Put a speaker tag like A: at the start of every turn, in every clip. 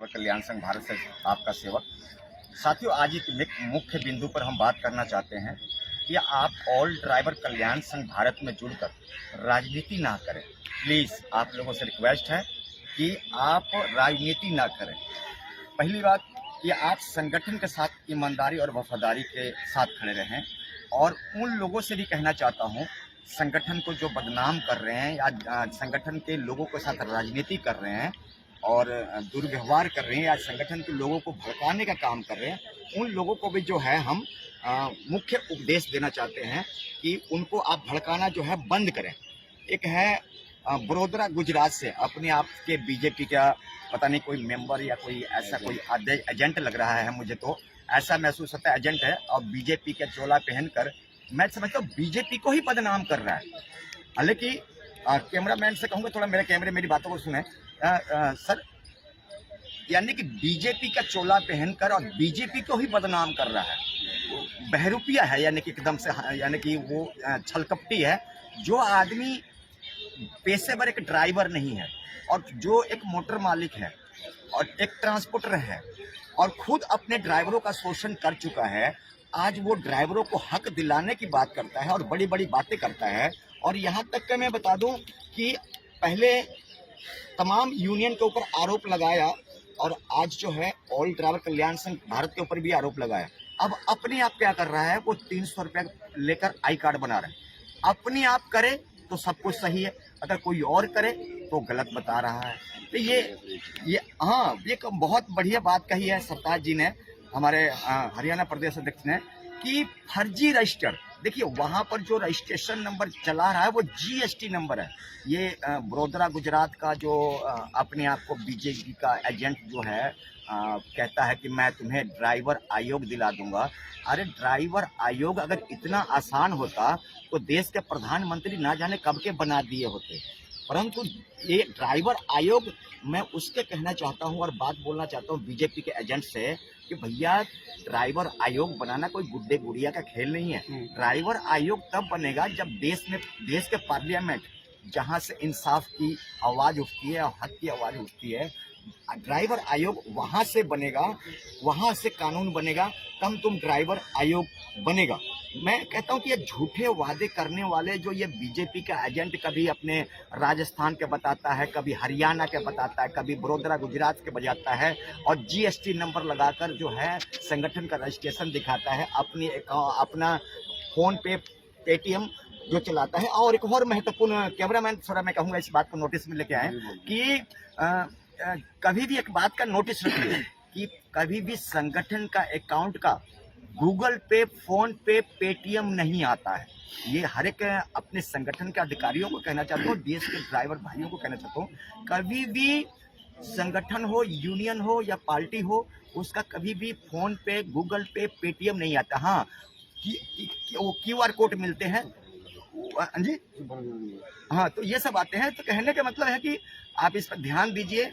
A: Driver कल्याण संघ भारत से आपका सेवक। साथियों, आज एक मुख्य बिंदु पर हम बात करना चाहते हैं कि आप ऑल ड्राइवर कल्याण संघ भारत में जुड़कर राजनीति ना करें। प्लीज़ आप लोगों से रिक्वेस्ट है कि आप राजनीति ना करें। पहली बात कि आप संगठन के साथ ईमानदारी और वफादारी के साथ खड़े रहें। और उन लोगों से भी कहना चाहता हूं, संगठन को जो बदनाम कर रहे हैं या संगठन के लोगों के साथ राजनीति कर रहे हैं और दुर्व्यवहार कर रहे हैं या संगठन के लोगों को भड़काने का काम कर रहे हैं, उन लोगों को भी जो है हम मुख्य उपदेश देना चाहते हैं कि उनको आप भड़काना जो है बंद करें। एक है बड़ोदरा गुजरात से अपने आप के बीजेपी का पता नहीं कोई मेंबर या कोई ऐसा कोई एजेंट लग रहा है, मुझे तो ऐसा महसूस होता है एजेंट है, और बीजेपी का चोला पहनकर मैं समझता हूँ बीजेपी को ही बदनाम कर रहा है। हालांकि कैमरामैन से कहूँगा थोड़ा मेरी बातों को सुने सर, यानी कि बीजेपी का चोला पहनकर और बीजेपी को ही बदनाम कर रहा है। बहरूपिया है, यानी कि एकदम से, यानी कि वो छलकपटी है। जो आदमी पेशेवर एक ड्राइवर नहीं है और जो एक मोटर मालिक है और एक ट्रांसपोर्टर है और खुद अपने ड्राइवरों का शोषण कर चुका है, आज वो ड्राइवरों को हक दिलाने की बात करता है और बड़ी बड़ी बातें करता है। और यहाँ तक कि मैं बता दूं कि पहले तमाम यूनियन के ऊपर आरोप लगाया और आज जो है ऑल ड्राइवर कल्याण संघ भारत के ऊपर भी आरोप लगाया। अब अपने आप क्या कर रहा है, वो 300 रुपया लेकर आई कार्ड बना रहा है। अपने आप करे तो सब कुछ सही है, अगर कोई और करे तो गलत बता रहा है। तो ये हाँ, ये बहुत बढ़िया बात कही है सरताज जी ने, हमारे हरियाणा प्रदेश अध्यक्ष ने, कि फर्जी रजिस्टर। देखिए वहाँ पर जो रजिस्ट्रेशन नंबर चला रहा है वो जीएसटी नंबर है। ये बड़ोदरा गुजरात का जो अपने आप को बीजेपी का एजेंट जो है कहता है कि मैं तुम्हें ड्राइवर आयोग दिला दूंगा। अरे ड्राइवर आयोग अगर इतना आसान होता तो देश के प्रधानमंत्री ना जाने कब के बना दिए होते। परंतु ये ड्राइवर आयोग, मैं उसके कहना चाहता हूं और बात बोलना चाहता हूं बीजेपी के एजेंट से कि भैया ड्राइवर आयोग बनाना कोई गुड्डे गुड़िया का खेल नहीं है। ड्राइवर आयोग तब बनेगा जब देश के पार्लियामेंट, जहां से इंसाफ की आवाज उठती है और हक की आवाज उठती है, ड्राइवर आयोग वहां से बनेगा, वहां से कानून बनेगा, तब तुम ड्राइवर आयोग बनेगा। मैं कहता हूं कि ये झूठे वादे करने वाले जो ये बीजेपी का एजेंट कभी अपने राजस्थान के बताता है, कभी हरियाणा के बताता है, कभी बड़ोदरा गुजरात के बजाता है और जीएसटी नंबर लगाकर जो है संगठन का रजिस्ट्रेशन दिखाता है, अपना फोन पे पेटीएम जो चलाता है। और एक और महत्वपूर्ण, कैमरामैन थोड़ा मैं कहूँगा इस बात को नोटिस में लेके आए कि कभी भी एक बात का नोटिस रखिए कि कभी भी संगठन का अकाउंट का गूगल पे, फोन पे, पेटीएम नहीं आता है। ये हर एक अपने संगठन के अधिकारियों को कहना चाहता हूँ, देश के ड्राइवर भाइयों को कहना चाहता हूँ, कभी भी संगठन हो, यूनियन हो या पार्टी हो, उसका कभी भी फोन पे, गूगल पे, पेटीएम नहीं आता। हाँ, वो QR कोड मिलते हैं जी, हाँ, तो ये सब आते हैं। तो कहने का मतलब है कि आप इस पर ध्यान दीजिए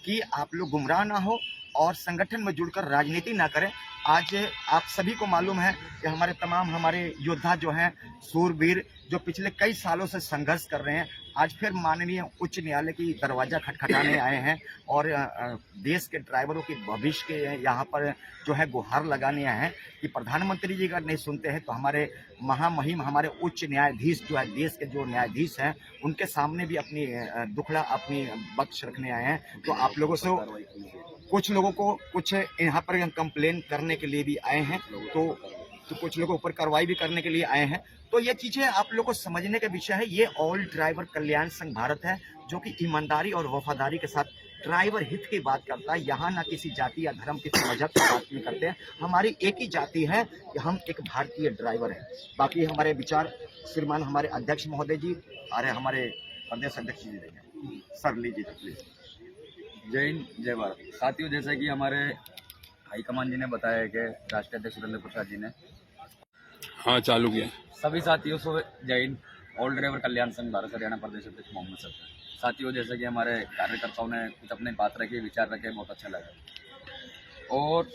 A: कि आप लोग गुमराह ना हो और संगठन में जुड़कर राजनीति ना करें। आज आप सभी को मालूम है कि हमारे योद्धा जो हैं, सूरवीर, जो पिछले कई सालों से संघर्ष कर रहे हैं, आज फिर माननीय उच्च न्यायालय की दरवाजा खटखटाने आए हैं और देश के ड्राइवरों के भविष्य के यहाँ पर जो है गुहार लगाने आए हैं कि प्रधानमंत्री जी अगर नहीं सुनते हैं तो हमारे महामहिम, हमारे उच्च न्यायाधीश जो है, देश के जो न्यायाधीश हैं, उनके सामने भी अपनी दुखड़ा, अपनी बख्श रखने आए हैं। तो आप लोगों से, कुछ लोगों को कुछ यहाँ पर कंप्लेन करने के लिए भी आए हैं, तो कुछ लोगों पर कार्रवाई भी करने के लिए आए हैं। तो ये चीजें आप लोगों को समझने का विषय है। ये ऑल ड्राइवर कल्याण संघ भारत है जो कि ईमानदारी और वफादारी के साथ ड्राइवर हित की बात करता है। यहाँ ना किसी जाति या धर्म, किसी मजहब की बात नहीं करते हैं। हमारी एक ही जाति है कि हम एक भारतीय ड्राइवर हैं। बाकी हमारे विचार श्रीमान हमारे अध्यक्ष महोदय जी और हमारे प्रदेश अध्यक्ष जी देंगे। सर लीजिए प्लीज।
B: जय हिंद, जय भारत। साथियों, जैसे कि हमारे हाईकमान जी ने बताया कि राष्ट्रीय अध्यक्ष सुरेंद्र प्रसाद जी ने
C: हाँ चालू किया।
B: सभी साथियों से जय हिंद। ऑल ड्राइवर कल्याण संघ भारत हरियाणा प्रदेश अध्यक्ष मोहम्मद सर। साथियों, जैसे कि हमारे कार्यकर्ताओं ने कुछ अपने बात रखे, विचार रखे, बहुत अच्छा लगा। और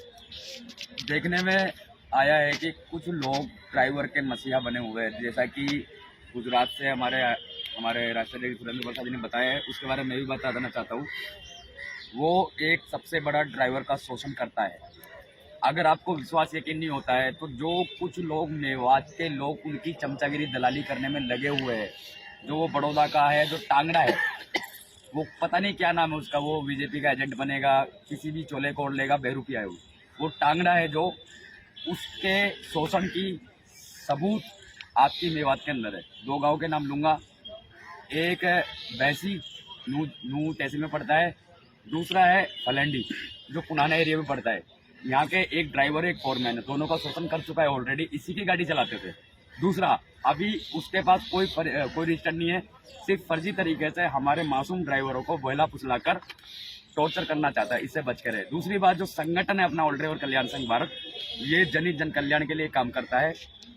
B: देखने में आया है कि कुछ लोग ड्राइवर के मसीहा बने हुए हैं, जैसा कि गुजरात से हमारे राष्ट्रीय अध्यक्ष सुरेंद्र प्रसाद जी ने बताया है, उसके बारे में मैं भी बता देना चाहता हूँ। वो एक सबसे बड़ा ड्राइवर का शोषण करता है। अगर आपको विश्वास यकीन नहीं होता है तो जो कुछ लोग मेवात के लोग उनकी चमचागिरी दलाली करने में लगे हुए हैं, जो वो बड़ौदा का है, जो टांगड़ा है, वो पता नहीं क्या नाम है उसका, वो बीजेपी का एजेंट बनेगा, किसी भी चोले को ओढ़ लेगा, बेरुपिया है वो टांगड़ा है, जो उसके शोषण की सबूत आपकी मेवात के अंदर है। 2 गांव के नाम लूँगा, एक है बैसी, नू तहसील में पड़ता है, दूसरा है फलंडी जो पुराना एरिया में पड़ता है। यहाँ के एक ड्राइवर एक फोरमैन है, दोनों का शोषण कर चुका है ऑलरेडी, इसी की गाड़ी चलाते थे। दूसरा, अभी उसके पास कोई रजिस्टर नहीं है, सिर्फ फर्जी तरीके से हमारे मासूम ड्राइवरों को बहला फुसलाकर टॉर्चर करना चाहता है, इससे बच कर रहे। दूसरी बात, जो संगठन है अपना ऑल ड्राइवर कल्याण संघ भारत, ये जनहित जन कल्याण के लिए काम करता है,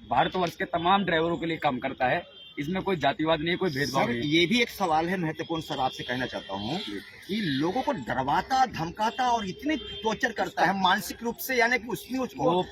B: भारतवर्ष के तमाम ड्राइवरों के लिए काम करता है, इसमें कोई जातिवाद नहीं है, कोई भेदभाव
A: सर,
B: नहीं है।
A: ये भी एक सवाल है महत्वपूर्ण सर, आपसे कहना चाहता हूँ कि लोगों को डरवाता, धमकाता और इतने टॉर्चर करता है मानसिक रूप से, यानी कि उसमें उसको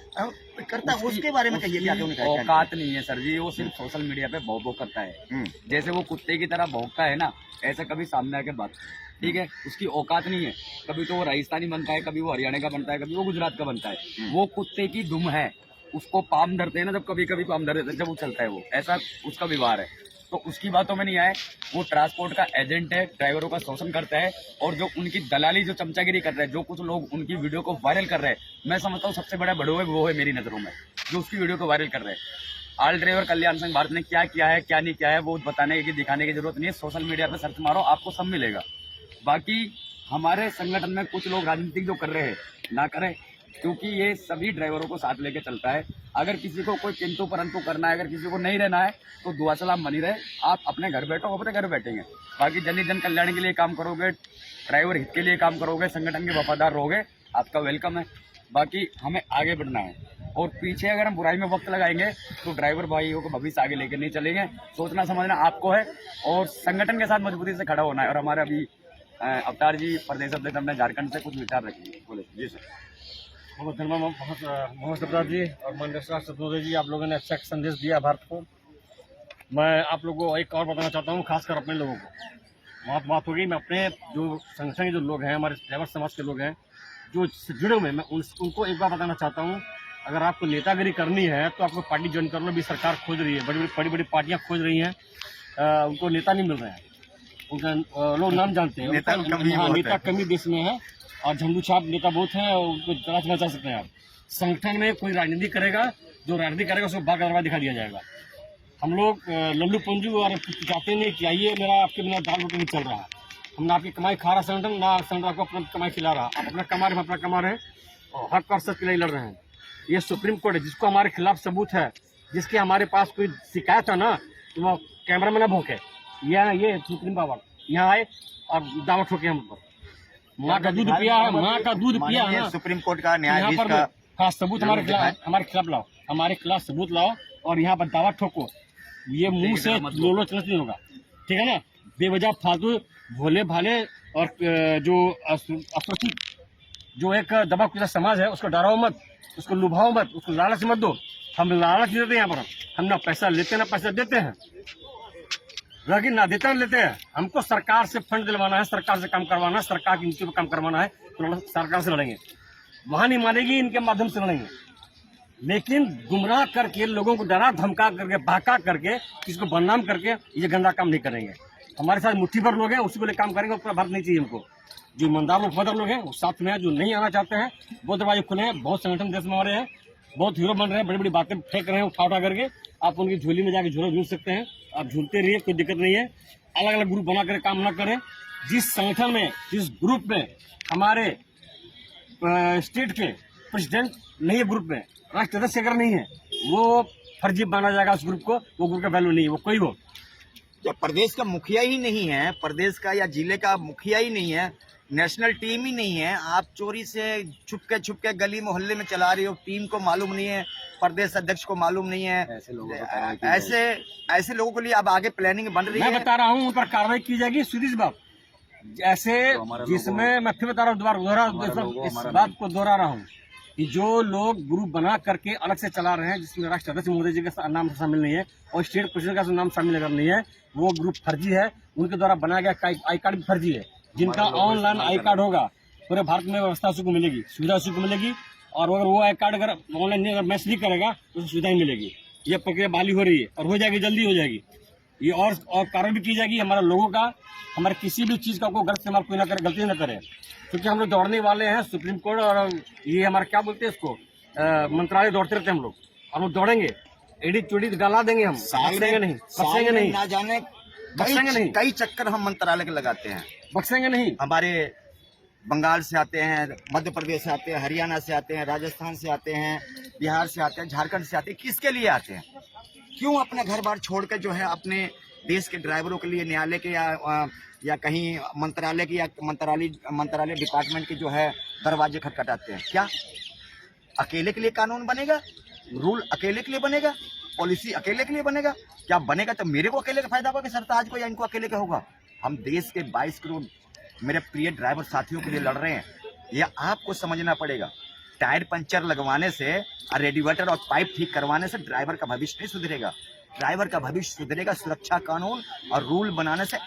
A: करता है, उसके बारे में कहिए, क्या
B: औकात नहीं है सर जी, वो सिर्फ सोशल मीडिया पे भौं करता है। जैसे वो कुत्ते की तरह भौंकता है ना, ऐसा कभी सामने आके बात, ठीक है, उसकी औकात नहीं है। कभी तो वो राजस्थानी बनता है, कभी वो हरियाणा का बनता है, कभी वो गुजरात का बनता है। वो कुत्ते की दुम है, उसको पाम धरते हैं ना, जब कभी कभी पाम धर देते हैं जब वो चलता है, वो ऐसा उसका व्यवहार है। तो उसकी बातों में नहीं आए, वो ट्रांसपोर्ट का एजेंट है, ड्राइवरों का शोषण करता है, और जो उनकी दलाली, जो चमचागिरी कर रहे हैं, जो कुछ लोग उनकी वीडियो को वायरल कर रहे हैं, मैं समझता हूँ सबसे बड़ा बड़ो है वो है मेरी नज़रों में, जो उसकी वीडियो को वायरल कर रहे हैं। ऑल ड्राइवर कल्याण संघ भारत ने क्या किया है, क्या नहीं किया है, वो बताने की, दिखाने की जरूरत नहीं है। सोशल मीडिया पर सर्च मारो, आपको सब मिलेगा। बाकी हमारे संगठन में कुछ लोग राजनीतिक जो कर रहे हैं ना करें, क्योंकि ये सभी ड्राइवरों को साथ लेके चलता है। अगर किसी को कोई किंतु परंतु करना है, अगर किसी को नहीं रहना है, तो दुआ सलाम बनी रहे, आप अपने घर बैठो, अपने घर बैठेंगे। बाकी जनहित जन कल्याण के लिए काम करोगे, ड्राइवर हित के लिए काम करोगे, संगठन के वफादार रहोगे, आपका वेलकम है। बाकी हमें आगे बढ़ना है, और पीछे अगर हम बुराई में वक्त लगाएंगे तो ड्राइवर भाइयों को भविष्य आगे लेके नहीं चलेंगे। सोचना समझना आपको है, और संगठन के साथ मजबूती से खड़ा होना है। और हमारे अभी अवतार जी प्रदेश अध्यक्ष अपने झारखंड से कुछ विचार रखेंगे, बोले जी सर।
D: बहुत धन्यवाद मोहम्मद सब्दार जी और मंडेश्वर सतनोदे जी, आप लोगों ने अच्छा संदेश दिया भारत को। मैं आप लोगों को एक और बताना चाहता हूँ, खासकर अपने लोगों को। बात हो गई, मैं अपने जो संगठन के जो लोग हैं, हमारे ड्राइवर समाज के लोग हैं जो जुड़े हुए हैं, मैं उनको एक बार बताना चाहता हूँ, अगर आपको नेतागिरी करनी है तो आपको पार्टी ज्वाइन कर लो। भी सरकार खोज रही है, बड़ी बड़ी पार्टियाँ खोज रही हैं, उनको नेता नहीं मिल रहे हैं, उनका लोग नाम जानते हैं, नेता कमी देश में है, और झंडू छाप नेता बहुत हैं, और उनको जरा बचा सकते हैं आप। संगठन में कोई राजनीति करेगा, जो राजनीति करेगा उसको बाग दरबार दिखा दिया जाएगा। हम लोग लल्लू पंजू और चाहते नहीं कि आइए मेरा आपके बिना दाल रोटी नहीं चल रहा, हमने आपकी कमाई खा रहा संगठन, ना संगठन आपको अपना कमाई खिला रहा। आप अपना कमा रहे हैं, अपना कमा रहे हैं, और हक और सच के लिए लड़ रहे हैं। ये सुप्रीम कोर्ट है, जिसको हमारे खिलाफ सबूत है, जिसके हमारे पास कोई शिकायत है ना, तो वो कैमरा में ना भोंके, ये सुप्रीम पावर यहाँ आए और दावा ठोके हम पर। माँ का दूध पिया है, माँ का दूध पिया है,
A: सुप्रीम कोर्ट का न्यायाधीश का
D: हाँ सबूत हमारे खिलाफ लाओ, हमारे खिलाफ सबूत लाओ, और यहाँ पर दावा ठोको। ये मुंह से लोलो चलत नहीं होगा, ठीक है ना। बेवजह फालतू भोले भाले और जो अप्रतिक जो एक दबा कुचला समाज है, उसको डराओ मत, उसको लुभाओ मत, उसको लालच मत दो। हम लालच नहीं देते यहाँ पर, हम ना पैसा लेते ना पैसा देते हैं, लेकिन ना देते लेते हैं। हमको सरकार से फंड दिलवाना है, सरकार से काम करवाना है, सरकार की नीति पर काम करवाना है, तो सरकार से लड़ेंगे। वहां नहीं मानेगी, इनके माध्यम से लड़ेंगे। लेकिन गुमराह करके, लोगों को डरा धमका करके, बहका करके, किसी को बदनाम करके ये गंदा काम नहीं करेंगे। हमारे साथ मुट्ठी भर लोग हैं, उसी को लिए काम करेंगे। पूरा भारत नहीं चाहिए हमको। जो ईमानदार लोग, वफादार लोग हैं वो साथ में हैं, जो नहीं आना चाहते हैं बहुत दरवाजे खुले हैं। बहुत संगठन देश में आ रहे हैं, बहुत हीरो बन रहे हैं, बड़ी बड़ी बातें फेंक रहे हैं उठा करके। आप उनकी झोली में जाके झूल सकते हैं, आप झूलते रहिए, कोई दिक्कत नहीं है। अलग अलग ग्रुप बना कर काम ना करें। जिस संगठन में, जिस ग्रुप में हमारे स्टेट के प्रेसिडेंट नहीं है, ग्रुप में राष्ट्रीय अध्यक्ष अगर नहीं है, वो फर्जी माना जाएगा उस ग्रुप को, वो ग्रुप का वैल्यू नहीं है। वो कोई हो,
A: जब प्रदेश का मुखिया ही नहीं है, प्रदेश का या जिले का मुखिया ही नहीं है, नेशनल टीम ही नहीं है, आप चोरी से छुपके गली मोहल्ले में चला रही हो, टीम को मालूम नहीं है, प्रदेश अध्यक्ष को मालूम नहीं है, ऐसे लोगों के लिए अब आगे प्लानिंग बन रही है।
D: मैं बता रहा हूँ, उन पर कार्रवाई की जाएगी सीधी बात। ऐसे जिसमें मैं फिर बता रहा हूँ, इस बात को दोहरा रहा हूँ कि जो लोग ग्रुप बना करके अलग से चला रहे हैं, जिसमें राष्ट्रीय अध्यक्ष मोदी जी का नाम शामिल नहीं है और स्टेट प्रेसिडेंट का नाम शामिल अगर नहीं है, वो ग्रुप फर्जी है। उनके द्वारा बनाया गया आई कार्ड भी फर्जी है। जिनका ऑनलाइन आई कार्ड होगा, पूरे भारत में व्यवस्था उसी को मिलेगी, सुविधा उसी को मिलेगी। और अगर वो आई कार्ड अगर ऑनलाइन अगर मैच नहीं करेगा तो उसे सुविधा ही मिलेगी। ये प्रक्रिया बहाली हो रही है और हो जाएगी, जल्दी हो जाएगी। ये और कार्य भी की जाएगी हमारे लोगों का, हमारे किसी भी चीज़ का कोई गलत इस्तेमाल कोई ना करे, गलती ना करे। क्योंकि हम लोग दौड़ने वाले हैं सुप्रीम कोर्ट, और ये हमारे क्या बोलते हैं इसको, मंत्रालय दौड़ते रहते हैं हम लोग। हम लोग दौड़ेंगे, एडिट चुड़ी डाला देंगे हम, बख्शेंगे नहीं, बख्शेंगे नहीं,
A: ना जाने
D: बख्शेंगे नहीं,
A: कई चक्कर हम मंत्रालय के लगाते हैं।
D: बख्शेंगे नहीं।
A: हमारे बंगाल से आते हैं, मध्य प्रदेश से आते हैं, हरियाणा से आते हैं, राजस्थान से आते हैं, बिहार से आते हैं, झारखंड से आते हैं। किसके लिए आते हैं? क्यों अपना घर बार छोड़ कर जो है अपने देश के ड्राइवरों के लिए न्यायालय के या कहीं मंत्रालय की या मंत्रालय डिपार्टमेंट के जो है दरवाजे खटखटाते हैं? क्या अकेले के लिए कानून बनेगा? रूल अकेले के लिए बनेगा? पॉलिसी अकेले के लिए बनेगा? क्या बनेगा तो मेरे को अकेले का फायदा होगा कि सरताज को या इनको अकेले का होगा? हम देश के 22 करोड़ मेरे प्रिय ड्राइवर साथियों के लिए लड़ रहे हैं। यह आपको समझना पड़ेगा। टायर पंचर लगवाने से और रेडिएटर और पाइप ठीक करवाने से ड्राइवर का भविष्य नहीं सुधरेगा। ड्राइवर का भविष्य सुधरेगा सुरक्षा कानून और रूल बनाने से।